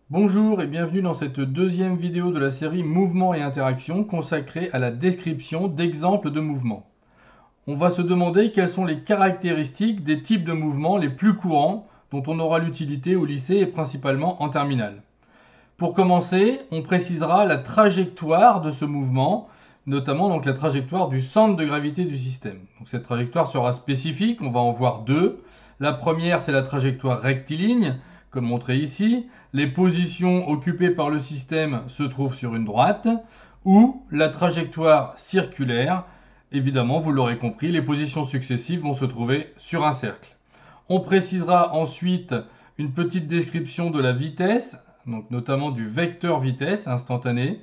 Bonjour et bienvenue dans cette deuxième vidéo de la série Mouvements et interactions consacrée à la description d'exemples de mouvements. On va se demander quelles sont les caractéristiques des types de mouvements les plus courants dont on aura l'utilité au lycée et principalement en terminale. Pour commencer, on précisera la trajectoire de ce mouvement, notamment donc la trajectoire du centre de gravité du système. Donc cette trajectoire sera spécifique, on va en voir deux. La première, c'est la trajectoire rectiligne, comme montré ici. Les positions occupées par le système se trouvent sur une droite, ou la trajectoire circulaire. Évidemment, vous l'aurez compris, les positions successives vont se trouver sur un cercle. On précisera ensuite une petite description de la vitesse, donc notamment du vecteur vitesse instantané,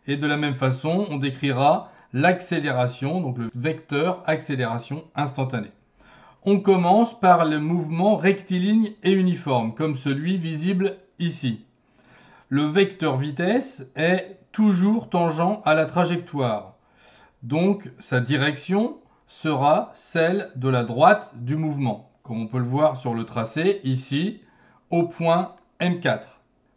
et de la même façon, on décrira l'accélération, donc le vecteur accélération instantanée. On commence par le mouvement rectiligne et uniforme, comme celui visible ici. Le vecteur vitesse est toujours tangent à la trajectoire, donc sa direction sera celle de la droite du mouvement, comme on peut le voir sur le tracé ici, au point M4.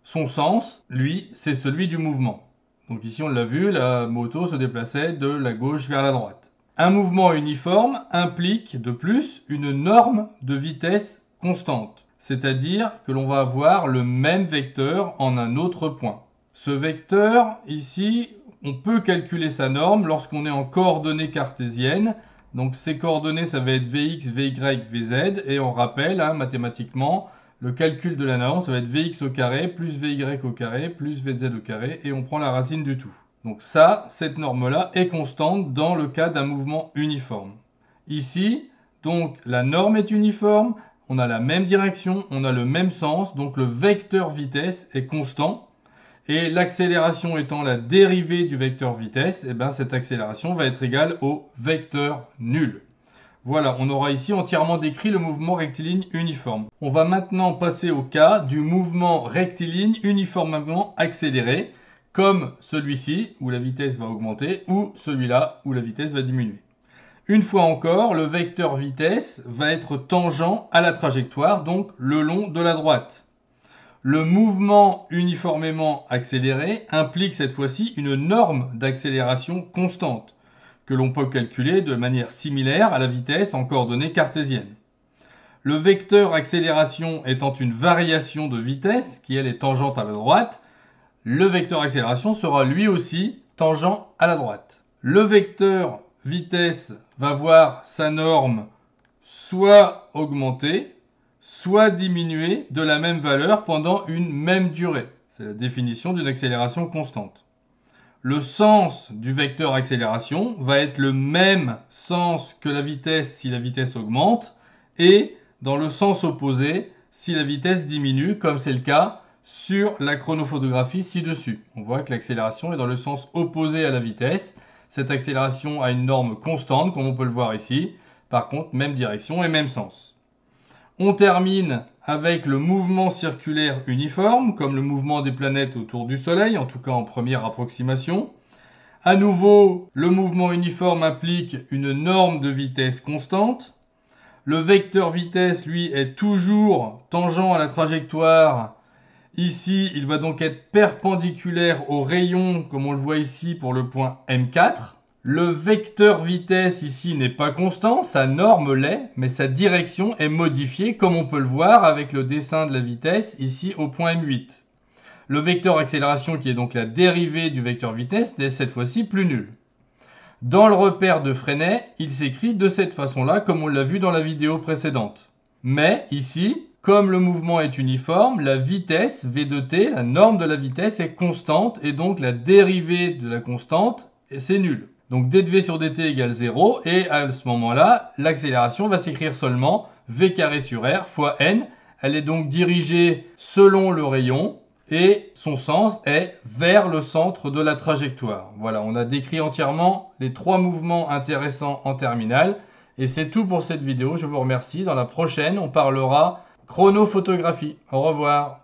Son sens, lui, c'est celui du mouvement. Donc ici on l'a vu, la moto se déplaçait de la gauche vers la droite. Un mouvement uniforme implique de plus une norme de vitesse constante, c'est-à-dire que l'on va avoir le même vecteur en un autre point. Ce vecteur, ici, on peut calculer sa norme lorsqu'on est en coordonnées cartésiennes. Donc ces coordonnées, ça va être Vx, Vy, Vz, et on rappelle mathématiquement, le calcul de la norme, ça va être Vx au carré, plus Vy au carré, plus Vz au carré, et on prend la racine du tout. Donc ça, cette norme-là est constante dans le cas d'un mouvement uniforme. Ici, donc la norme est uniforme, on a la même direction, on a le même sens, donc le vecteur vitesse est constant. Et l'accélération étant la dérivée du vecteur vitesse, et cette accélération va être égale au vecteur nul. Voilà, on aura ici entièrement décrit le mouvement rectiligne uniforme. On va maintenant passer au cas du mouvement rectiligne uniformément accéléré, comme celui-ci, où la vitesse va augmenter, ou celui-là, où la vitesse va diminuer. Une fois encore, le vecteur vitesse va être tangent à la trajectoire, donc le long de la droite. Le mouvement uniformément accéléré implique cette fois-ci une norme d'accélération constante, que l'on peut calculer de manière similaire à la vitesse en coordonnées cartésiennes. Le vecteur accélération étant une variation de vitesse, qui elle est tangente à la droite, le vecteur accélération sera lui aussi tangent à la droite. Le vecteur vitesse va voir sa norme soit augmenter, soit diminuer de la même valeur pendant une même durée. C'est la définition d'une accélération constante. Le sens du vecteur accélération va être le même sens que la vitesse si la vitesse augmente et dans le sens opposé si la vitesse diminue, comme c'est le cas sur la chronophotographie ci-dessus. On voit que l'accélération est dans le sens opposé à la vitesse. Cette accélération a une norme constante, comme on peut le voir ici. Par contre, même direction et même sens. On termine avec le mouvement circulaire uniforme, comme le mouvement des planètes autour du Soleil, en tout cas en première approximation. À nouveau, le mouvement uniforme implique une norme de vitesse constante. Le vecteur vitesse, lui, est toujours tangent à la trajectoire. Ici, il va donc être perpendiculaire au rayon, comme on le voit ici pour le point M4. Le vecteur vitesse ici n'est pas constant, sa norme l'est, mais sa direction est modifiée, comme on peut le voir avec le dessin de la vitesse ici au point M8. Le vecteur accélération, qui est donc la dérivée du vecteur vitesse, n'est cette fois-ci plus nul. Dans le repère de Freinet, il s'écrit de cette façon-là, comme on l'a vu dans la vidéo précédente. Mais ici, comme le mouvement est uniforme, la vitesse V de t, la norme de la vitesse, est constante, et donc la dérivée de la constante, c'est nul. Donc d de v sur dt égale 0, et à ce moment-là, l'accélération va s'écrire seulement v carré sur r fois n. Elle est donc dirigée selon le rayon, et son sens est vers le centre de la trajectoire. Voilà, on a décrit entièrement les trois mouvements intéressants en terminale. Et c'est tout pour cette vidéo, je vous remercie. Dans la prochaine, on parlera chronophotographie. Au revoir.